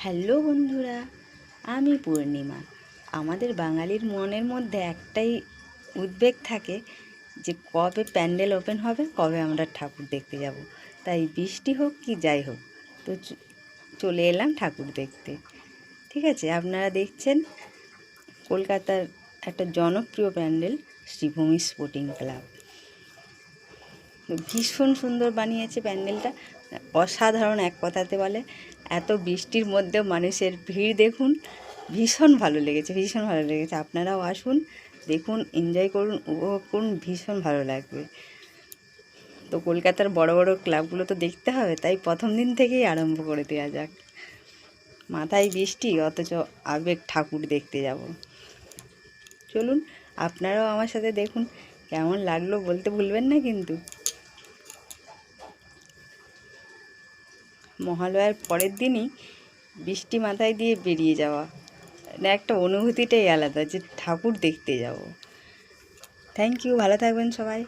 Hello বন্ধুরা, আমি পূর্ণিমা। আমাদের বাঙালির মনের মধ্যে একটাই উদ্বেগ থাকে যে কবে প্যান্ডেল ওপেন হবে, কবে আমরা ঠাকুর দেখতে যাব। তাই বৃষ্টি হোক কি যাই হোক, তো চলে এলাম ঠাকুর দেখতে। ঠিক আছে, আপনারা দেখছেন কলকাতার একটা জনপ্রিয় প্যান্ডেল শ্রীভূমি স্পোর্টিং ক্লাব। ভীষণ সুন্দর বানিয়েছে প্যান্ডেলটা, অসাধারণ এক কথাতে বলে। এত বৃষ্টির মধ্যেও মানুষের ভিড় দেখুন, ভীষণ ভালো লেগেছে, ভীষণ ভালো লেগেছে। আপনারাও আসুন, দেখুন, এনজয় করুন, উপভোগ করুন, ভীষণ ভালো লাগবে। তো কলকাতার বড় বড় ক্লাবগুলো তো দেখতে হবে, তাই প্রথম দিন থেকেই আরম্ভ করে দেওয়া যাক। মাথায় বৃষ্টি, অথচ আবেগ ঠাকুর দেখতে যাব। চলুন, আপনারাও আমার সাথে দেখুন, কেমন লাগলো বলতে ভুলবেন না কিন্তু। মহালয়ার পরের দিনই বৃষ্টি মাথায় দিয়ে বেরিয়ে যাওয়া, একটা অনুভূতিটাই আলাদা যে ঠাকুর দেখতে যাব। থ্যাংক ইউ, ভালো থাকবেন সবাই।